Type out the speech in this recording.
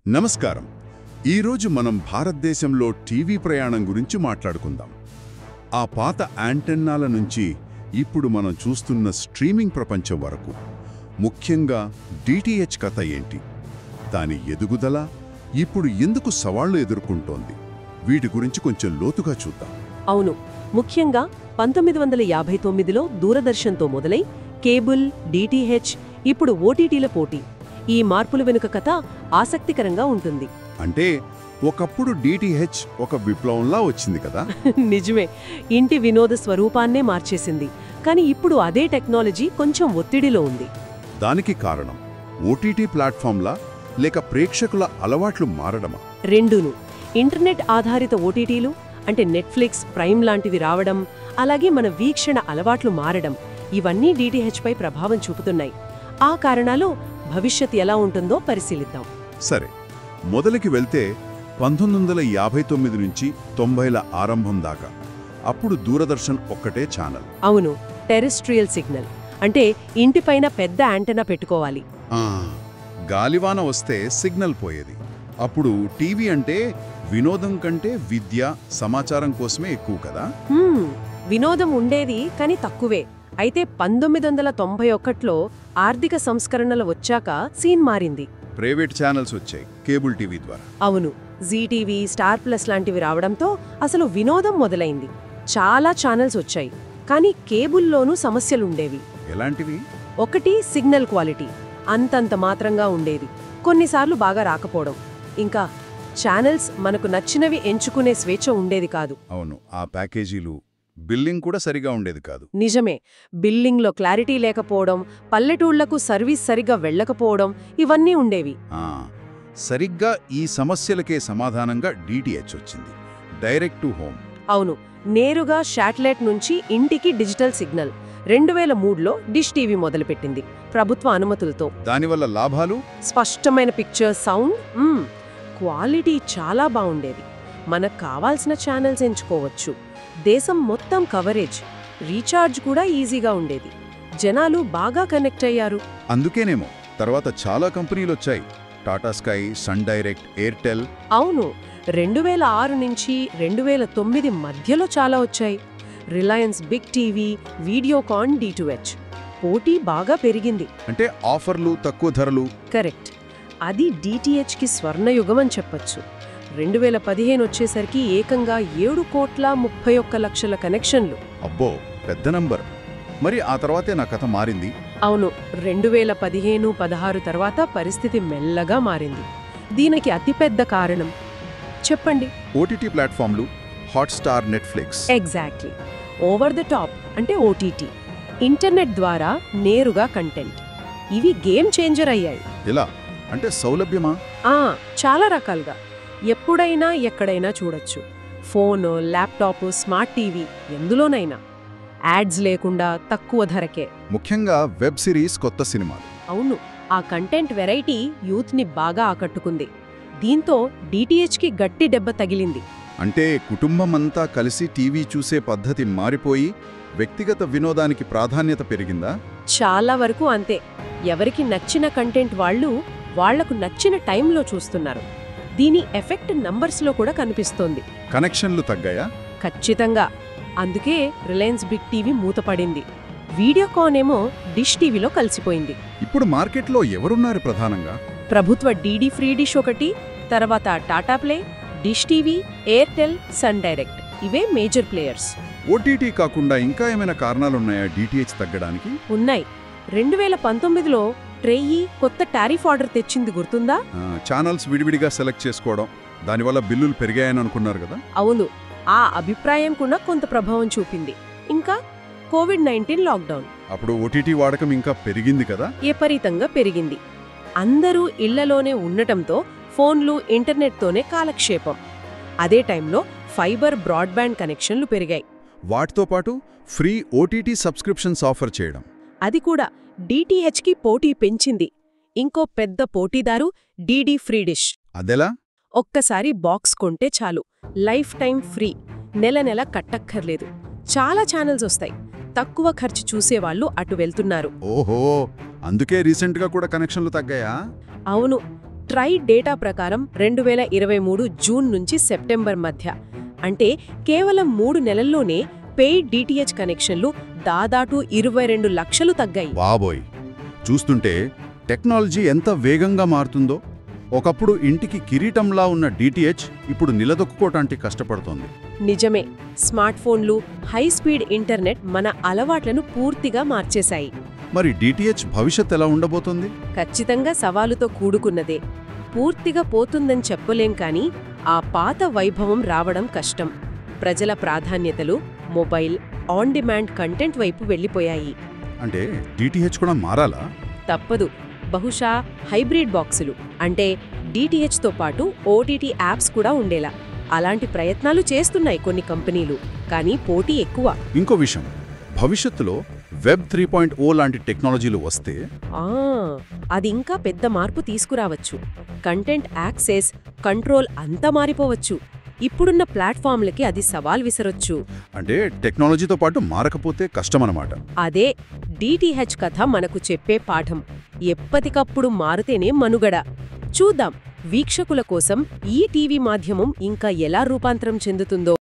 నమస్కారం. ఈరోజు మనం భారతదేశంలో టీవీ ప్రయాణం గురించి మాట్లాడుకుందాం. ఆ పాత యాంటెన్నాల నుంచి ఇప్పుడు మనం చూస్తున్న స్ట్రీమింగ్ ప్రపంచం వరకు, ముఖ్యంగా డిటిహెచ్ కథ ఏంటి, దాని ఎదుగుదల ఇప్పుడు ఎందుకు సవాళ్లు ఎదుర్కొంటోంది, వీటి గురించి కొంచెం లోతుగా చూద్దాం. అవును, ముఖ్యంగా 1959లో దూరదర్శన్తో మొదలై కేబుల్, డిటిహెచ్, ఇప్పుడు ఓటీటీల పోటీ. ఈ మార్పుల వెనుక కథ ఆసక్తికరంగా ఉంటుంది. అంటే ఒకప్పుడు డిటిహెచ్ ఒక విప్లవంలా వచ్చింది కదా. నిజమే, ఇంటి వినోద స్వరూపాన్నే మార్చేసింది. కానీ ఇప్పుడు అదే టెక్నాలజీ కొంచెం ఒత్తిడిలో ఉంది. దానికి కారణం ఓటీటీ ప్లాట్ఫామ్లా లేక ప్రేక్షకుల అలవాట్లు మారడమా? రెండూను. ఇంటర్నెట్ ఆధారిత ఓటీటీలు అంటే నెట్ఫ్లిక్స్, ప్రైమ్ లాంటివి రావడం, అలాగే మన వీక్షణ అలవాట్లు మారడం, ఇవన్నీ డిటిహెచ్పై ప్రభావం చూపుతున్నాయి. ఆ కారణాలు భవిష్యత్ ఎలా ఉంటుందో పరిశీలిద్దాం. సరే, మొదలికి వెళ్తే 1959 నుంచి 90ల ఆరంభం దాకా. అప్పుడు దూరదర్శన్ ఒక్కటే ఛానల్. అవును, టెరెస్ట్రియల్ సిగ్నల్ అంటే ఇంటిపైన పెద్ద యాంటెనా పెట్టుకోవాలి. గాలివాన వస్తే సిగ్నల్ పోయేది. అప్పుడు టీవీ అంటే వినోదం కంటే విద్య, సమాచారం కోసమే ఎక్కువ కదా. వినోదం ఉండేది, కానీ తక్కువే. అయితే 1991లో ఆర్థిక సంస్కరణలు వచ్చాక సీన్ మారింది. ప్రైవేట్ ఛానల్స్ వచ్చాయి కేబుల్ టీవీ ద్వారా. అవును, జీటీవీ, స్టార్ ప్లస్ లాంటివి రావడంతో అసలు వినోదం మొదలైంది. చాలా ఛానల్స్ వచ్చాయి, కానీ కేబుల్లోనూ సమస్యలుండేవి. ఎలాంటివి? ఒకటి, సిగ్నల్ క్వాలిటీ అంతంత మాత్రంగా ఉండేది, కొన్నిసార్లు బాగా రాకపోవడం. ఇంకా ఛానల్స్ మనకు నచ్చినవి ఎంచుకునే స్వేచ్ఛ ఉండేది కాదు. అవును, ఆ ప్యాకేజీలు, బిల్లింగ్ కూడా సరిగా ఉండేది కాదు. నిజమే, బిల్లింగ్లో క్లారిటీ లేకపోవడం, పల్లెటూళ్లకు సర్వీస్ సరిగా వెళ్లకపోవడం, ఇవన్నీ ఉండేవి. సరిగ్గా ఈ సమస్యలకే సమాధానంగా డిటిహెచ్ వచ్చింది, డైరెక్ట్ టు హోమ్. అవును, నేరుగా శాటిలైట్ నుంచి ఇంటికి డిజిటల్ సిగ్నల్. 2003లో డిష్ టీవీ మొదలుపెట్టింది, ప్రభుత్వ అనుమతులతో. దానివల్ల లాభాలు? స్పష్టమైన పిక్చర్, సౌండ్, క్వాలిటీ చాలా బాగుండేది. మనకు కావాల్సిన ఛానల్స్ ఎంచుకోవచ్చు. దేశం మొత్తం కవరేజ్, రీఛార్జ్ కూడా ఈజీగా ఉండేది. జనాలు బాగా కనెక్ట్ అయ్యారు. అందుకేనేమో తర్వాత చాలా కంపెనీలు వచ్చాయి, Tata Sky, Sun Direct, Airtel. అవును, 2006 నుంచి 2009 మధ్యలో చాలా వచ్చాయి. Reliance, Big TV, Videocon, D2H. పోటీ బాగా పెరిగింది. అంటే ఆఫర్లు, తక్కువ ధరలు. కరెక్ట్, అది డిటిహెచ్కి స్వర్ణయుగం అని చెప్పచ్చు. 2015 వచ్చేసరికి ఏకంగా 7,31,00,000 కనెక్షన్లు. అబ్బో, పెద్ద నంబర్. మరి ఆ తర్వాతే నా కథ మారింది. అవును, 2015-16 తర్వాత పరిస్థితి మెల్లగా మారింది. దీనికి అతిపెద్ద కారణం చెప్పండి? ఓటీటీ ప్లాట్ఫామ్లు, Hotstar, Netflix. Exactly. Over the top అంటే ఓటీటీ, ఇంటర్నెట్ ద్వారా నేరుగా కంటెంట్, ఇవి గేమ్ చేంజర్ అయ్యాయి. ఎలా అంటే? సౌలభ్యమా? చాలా రకాలుగా. ఎప్పుడైనా ఎక్కడైనా చూడొచ్చు. ఫోన్, ల్యాప్టాప్, స్మార్ట్ టీవీ, ఎందులోనైనా. యాడ్స్ లేకుండా, తక్కువ ధరకే. ముఖ్యంగా వెబ్ సిరీస్, కొత్త సినిమాలు. అవును, ఆ కంటెంట్ వెరైటీ యూత్ని బాగా ఆకట్టుకుంది. దీంతో డిటిహెచ్కి గట్టి దెబ్బ తగిలింది. అంటే కుటుంబమంతా కలిసి టీవీ చూసే పద్ధతి మారిపోయి వ్యక్తిగత వినోదానికి ప్రాధాన్యత పెరిగిందా? చాలా వరకు అంతే. ఎవరికి నచ్చిన కంటెంట్ వాళ్లకు నచ్చిన టైంలో చూస్తున్నారు. దీని ఎఫెక్ట్ నంబర్స్లో కూడా కనిపిస్తోంది. కనెక్షన్లు తగ్గాయా? ఖచ్చితంగా. అందుకే రిలయన్స్ బిగ్ టీవీ మూతపడింది. వీడియోకాన్ ఏమో డిష్ టీవీలో కలిసిపోయింది. ఇప్పుడు మార్కెట్లో ఎవరున్నారు ప్రధానంగా? ప్రభుత్వ డీడీ ఫ్రీ డిష్ ఒకటి, తర్వాత Tata Play, Dish TV, Airtel, Sun Direct, ఇవే మేజర్ ప్లేయర్స్. ఓటీటీ కాకుండా ఇంకా ఏమైనా కారణాలున్నాయా డిటిహెచ్ తగ్గడానికి? ఉన్నాయి. 2019లో ట్రెయ్యి కొత్త టారిఫ్ ఆర్డర్ తెచ్చింది, గుర్తుందా? ఛానల్స్ విడివిడిగా సెలెక్ట్ చేసుకోవడం, దానివల్ల బిల్లులు పెరిగాయని అనుకున్నారు కదా. అవును, ఆ అభిప్రాయం కూడా కొంత ప్రభావం చూపింది. ఇంకా కోవిడ్-19 లాక్డౌన్. అప్పుడు ఓటీటీ వాడకం ఇంకా పెరిగింది కదా. విపరీతంగా పెరిగింది. అందరూ ఇళ్లలోనే ఉండటంతో ఫోన్లు, ఇంటర్నెట్తోనే కాలక్షేపం. అదే టైంలో ఫైబర్, బ్రాడ్బ్యాండ్ కనెక్షన్లు పెరిగాయి. వాటితో పాటు ఫ్రీ ఓటీటీ సబ్స్క్రిప్షన్స్ ఆఫర్ చేయడం, అది కూడా డిటిహెచ్కి పోటీ పెంచింది. ఇంకో పెద్ద పోటీదారు డీడీ ఫ్రీ డిష్. అదెలా? ఒక్కసారి బాక్స్ కొంటే చాలు, లైఫ్ టైం ఫ్రీ, నెల నెల కట్టక్కర్లేదు. చాలా ఛానల్స్ వస్తాయి. తక్కువ ఖర్చు చూసేవాళ్లు అటు వెళ్తున్నారు. ఓహో, అందుకే రీసెంట్గా కూడా కనెక్షన్లు తగ్గాయా? అవును, ట్రై డేటా ప్రకారం 2023 జూన్ నుంచి సెప్టెంబర్ మధ్య అంటే కేవలం 3 నెలల్లోనే పెయిడ్ డిటిహెచ్ కనెక్షన్లు దాదాపు 22 లక్షలు తగ్గాయి. బాబోయ్, చూస్తుంటే టెక్నాలజీ ఎంత వేగంగా మారుతుందో. ఒకప్పుడు ఇంటికి కిరీటంలా ఉన్న డిటిహెచ్ ఇప్పుడు నిలదొక్కుకోవటానికి కష్టపడుతోంది. నిజమే. స్మార్ట్ఫోన్లు, హై స్పీడ్ ఇంటర్నెట్ మన అలవాట్లను పూర్తిగా మార్చేశాయి. మరి డిటిహెచ్ భవిష్యత్ ఎలా ఉండబోతోంది? ఖచ్చితంగా సవాలుతో కూడుకున్నదే. పూర్తిగా పోతుందని చెప్పలేం కానీ ఆ పాత వైభవం రావడం కష్టం. ప్రజల ప్రాధాన్యతలు మొబైల్, ఆన్ డిమాండ్ కంటెంట్ వైపు వెళ్ళిపోయాయి. అంటే డిటిహెచ్ కూడా మారాలా? తప్పదు. బహుశా హైబ్రిడ్ బాక్సులు అంటే డిటిహెచ్తో పాటు ఓటీటీ యాప్స్ కూడా ఉండేలా అలాంటి ప్రయత్నాలు చేస్తున్నాయి కొన్ని కంపెనీలు. కానీ పోటీ ఎక్కువ. ఇంకో విషయం, భవిష్యత్తులో వెబ్ 3.0 లాంటి టెక్నాలజీలు వస్తే అది ఇంకా పెద్ద మార్పు తీసుకురావచ్చు. కంటెంట్ యాక్సెస్, కంట్రోల్ అంతా మారిపోవచ్చు. ఇప్పుడున్న ప్లాట్ఫామ్లకి అది సవాల్ విసరొచ్చు. అంటే టెక్నాలజీతో పాటు మారకపోతే కష్టమన్నమాట. అదే డిటిహెచ్ కథ మనకు చెప్పే పాఠం. ఎప్పటికప్పుడు మారితేనే మనుగడ. చూద్దాం వీక్షకుల కోసం ఈ టీవీ మాధ్యమం ఇంకా ఎలా రూపాంతరం చెందుతుందో.